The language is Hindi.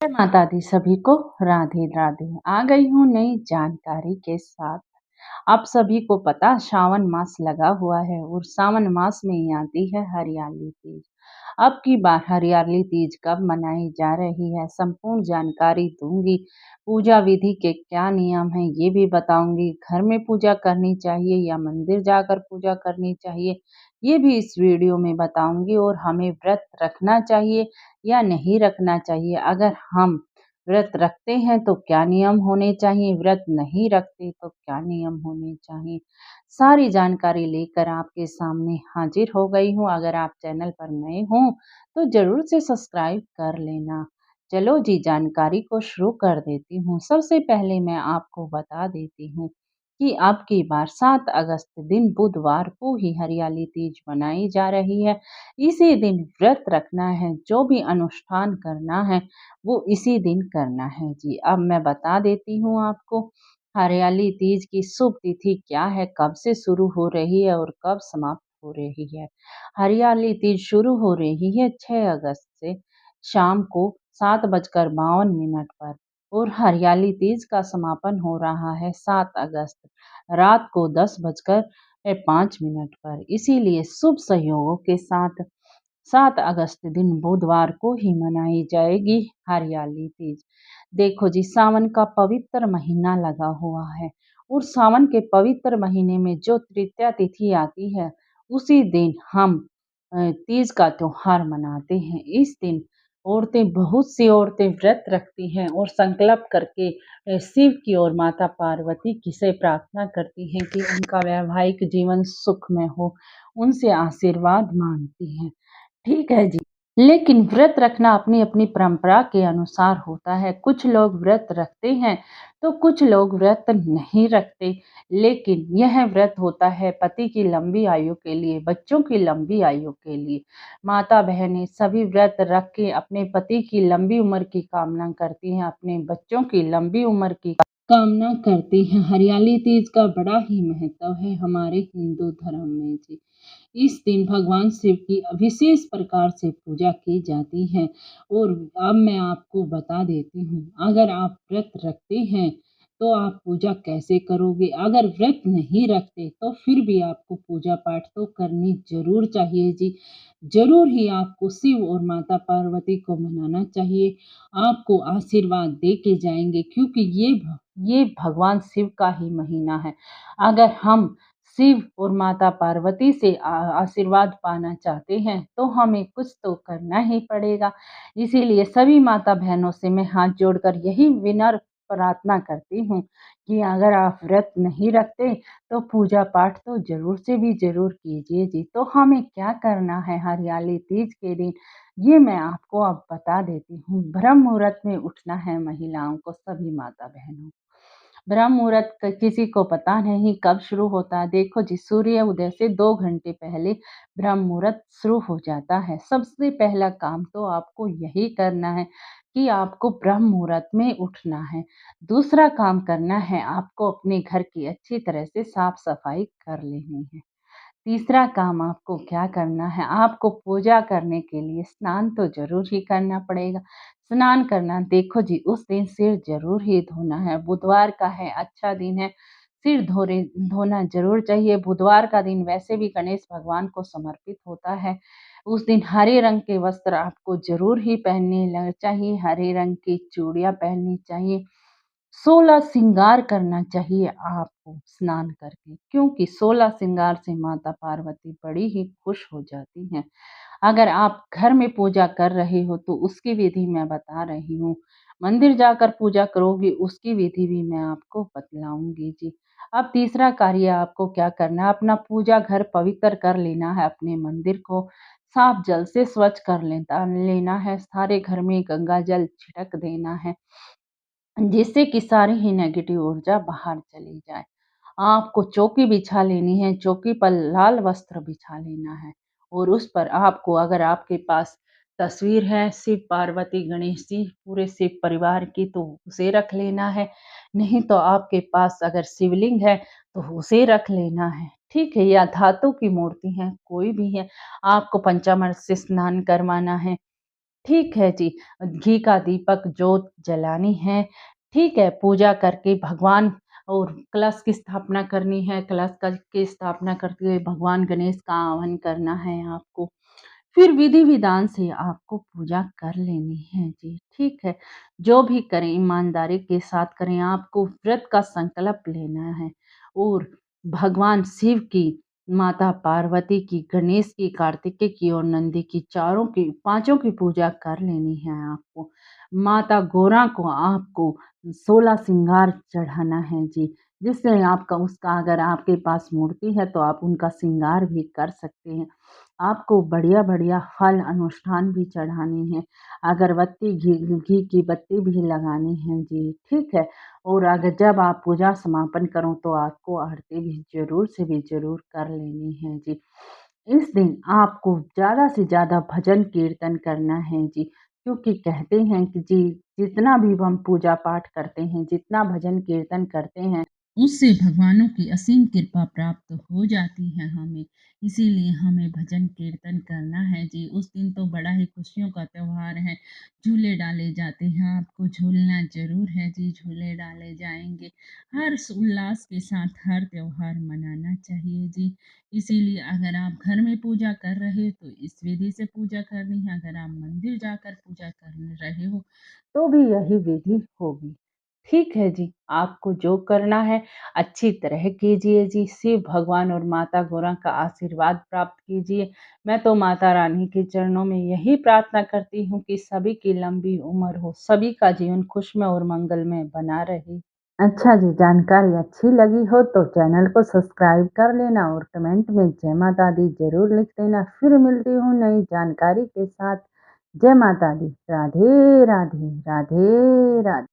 जय माता दी सभी को। राधे राधे। आ गई हूँ नई जानकारी के साथ। आप सभी को पता श्रावण मास लगा हुआ है और सावन मास में ही आती है हरियाली तीज। अब की बार हरियाली तीज कब मनाई जा रही है, संपूर्ण जानकारी दूंगी। पूजा विधि के क्या नियम है ये भी बताऊंगी। घर में पूजा करनी चाहिए या मंदिर जाकर पूजा करनी चाहिए ये भी इस वीडियो में बताऊंगी। और हमें व्रत रखना चाहिए या नहीं रखना चाहिए, अगर हम व्रत रखते हैं तो क्या नियम होने चाहिए, व्रत नहीं रखते तो क्या नियम होने चाहिए। सारी जानकारी लेकर आपके सामने हाजिर हो गई हूँ। अगर आप चैनल पर नए हों तो जरूर से सब्सक्राइब कर लेना। चलो जी, जानकारी को शुरू कर देती हूँ। सबसे पहले मैं आपको बता देती हूँ कि अब की बार 7 अगस्त दिन बुधवार को ही हरियाली तीज मनाई जा रही है। इसी दिन व्रत रखना है, जो भी अनुष्ठान करना है वो इसी दिन करना है जी। अब मैं बता देती हूँ आपको हरियाली तीज की शुभ तिथि क्या है, कब से शुरू हो रही है और कब समाप्त हो रही है। हरियाली तीज शुरू हो रही है 6 अगस्त से शाम को 7:52 पर और हरियाली तीज का समापन हो रहा है 7 अगस्त रात को 10:05 पर। इसीलिए शुभ संयोगों के साथ 7 अगस्त दिन बुधवार को ही मनाई जाएगी हरियाली तीज। देखो जी, सावन का पवित्र महीना लगा हुआ है और सावन के पवित्र महीने में जो तृतीया तिथि आती है उसी दिन हम तीज का त्योहार मनाते हैं। इस दिन बहुत सी औरतें व्रत रखती हैं और संकल्प करके शिव की और माता पार्वती की से प्रार्थना करती हैं कि उनका वैवाहिक जीवन सुखमय हो, उनसे आशीर्वाद मांगती हैं। ठीक है जी। लेकिन व्रत रखना अपनी अपनी परंपरा के अनुसार होता है। कुछ लोग व्रत रखते हैं तो कुछ लोग व्रत नहीं रखते। लेकिन यह व्रत होता है पति की लंबी आयु के लिए, बच्चों की लंबी आयु के लिए। माता बहनें सभी व्रत रख के अपने पति की लंबी उम्र की कामना करती हैं, अपने बच्चों की लंबी उम्र की कामना करती हैं। हरियाली तीज का बड़ा ही महत्व है हमारे हिंदू धर्म में जी। इस दिन भगवान शिव की विशेष प्रकार से पूजा की जाती है। और अब मैं आपको बता देती हूँ, अगर आप व्रत रखते हैं तो आप पूजा कैसे करोगे। अगर व्रत नहीं रखते तो फिर भी आपको पूजा पाठ तो करनी जरूर चाहिए जी। जरूर ही आपको शिव और माता पार्वती को मनाना चाहिए। आपको आशीर्वाद दे के जाएंगे, क्योंकि ये भगवान शिव का ही महीना है। अगर हम शिव और माता पार्वती से आशीर्वाद पाना चाहते हैं तो हमें कुछ तो करना ही पड़ेगा। इसीलिए सभी माता बहनों से मैं हाथ जोड़कर यही विनम्र प्रार्थना करती हूँ कि अगर आप व्रत नहीं रखते तो पूजा पाठ तो जरूर से भी जरूर कीजिए जी। तो हमें क्या करना है हरियाली तीज के दिन, ये मैं आपको अब बता देती हूँ। ब्रह्म मुहूर्त में उठना है महिलाओं को, सभी माता बहनों। ब्रह्म मुहूर्त किसी को पता नहीं कब शुरू होता है। देखो जी, सूर्य उदय से 2 घंटे पहले ब्रह्म मुहूर्त शुरू हो जाता है। सबसे पहला काम तो आपको यही करना है कि आपको ब्रह्म मुहूर्त में उठना है। दूसरा काम करना है, आपको अपने घर की अच्छी तरह से साफ सफाई कर लेनी है। तीसरा काम आपको क्या करना है, आपको पूजा करने के लिए स्नान तो ज़रूर ही करना पड़ेगा। स्नान करना, देखो जी, उस दिन सिर ज़रूर ही धोना है। बुधवार का है, अच्छा दिन है, सिर धोना ज़रूर चाहिए। बुधवार का दिन वैसे भी गणेश भगवान को समर्पित होता है। उस दिन हरे रंग के वस्त्र आपको ज़रूर ही पहनने चाहिए, हरे रंग की चूड़ियाँ पहननी चाहिए। 16 श्रृंगार करना चाहिए आपको स्नान करके, क्योंकि 16 श्रृंगार से माता पार्वती बड़ी ही खुश हो जाती हैं। अगर आप घर में पूजा कर रहे हो तो उसकी विधि मैं बता रही हूँ। मंदिर जाकर पूजा करोगी उसकी विधि भी मैं आपको बतलाऊंगी जी। अब तीसरा कार्य आपको क्या करना है, अपना पूजा घर पवित्र कर लेना है। अपने मंदिर को साफ जल से स्वच्छ कर लेना है। सारे घर में गंगा जल छिड़क देना है, जिससे कि सारी ही नेगेटिव ऊर्जा बाहर चली जाए। आपको चौकी बिछा लेनी है, चौकी पर लाल वस्त्र बिछा लेना है और उस पर आपको, अगर आपके पास तस्वीर है शिव पार्वती गणेश जी पूरे शिव परिवार की, तो उसे रख लेना है। नहीं तो आपके पास अगर शिवलिंग है तो उसे रख लेना है, ठीक है। या धातु की मूर्ति है, कोई भी है, आपको पंचामृत से स्नान करवाना है। ठीक है जी, घी का दीपक जोत जलानी है, ठीक है, पूजा करके भगवान और कलश की स्थापना करनी है, कलश का की स्थापना करते हुए भगवान गणेश का आह्वान करना है आपको। फिर विधि-विधान से आपको पूजा कर लेनी है जी, ठीक है। जो भी करें ईमानदारी के साथ करें, आपको व्रत का संकल्प लेना है और भगवान शिव की, माता पार्वती की, गणेश की, कार्तिकेय की और नंदी की चारों की, पाँचों की पूजा कर लेनी है आपको। माता गौरा को आपको 16 श्रृंगार चढ़ाना है जी, जिससे आपका उसका अगर आपके पास मूर्ति है तो आप उनका श्रृंगार भी कर सकते हैं। आपको बढ़िया-बढ़िया फल अनुष्ठान भी चढ़ाने हैं, अगरबत्ती, घी की बत्ती भी लगानी है जी, ठीक है? और अगर जब आप पूजा समापन करो तो आपको आरती भी ज़रूर से भी ज़रूर कर लेनी है जी। इस दिन आपको ज़्यादा से ज़्यादा भजन कीर्तन करना है जी, क्योंकि कहते हैं कि जी जितना भी हम पूजा पाठ करते हैं, जितना भजन कीर्तन करते हैं, उससे भगवानों की असीम कृपा प्राप्त हो जाती है हमें। इसीलिए हमें भजन कीर्तन करना है जी। उस दिन तो बड़ा ही खुशियों का त्योहार है। झूले डाले जाते हैं, आपको झूलना ज़रूर है जी, झूले डाले जाएँगे। हर्ष उल्लास के साथ हर त्योहार मनाना चाहिए जी। इसीलिए अगर आप घर में पूजा कर रहे हो तो इस विधि से पूजा करनी है, अगर आप मंदिर जाकर पूजा कर रहे हो तो भी यही विधि होगी। ठीक है जी, आपको जो करना है अच्छी तरह कीजिए जी, शिव भगवान और माता गौरा का आशीर्वाद प्राप्त कीजिए। मैं तो माता रानी के चरणों में यही प्रार्थना करती हूँ कि सभी की लंबी उम्र हो, सभी का जीवन खुशमय और मंगलमय बना रहे। अच्छा जी, जानकारी अच्छी लगी हो तो चैनल को सब्सक्राइब कर लेना और कमेंट में जय माता दी ज़रूर लिख देना। फिर मिलती हूँ नई जानकारी के साथ। जय माता दी। राधे राधे, राधे राधे।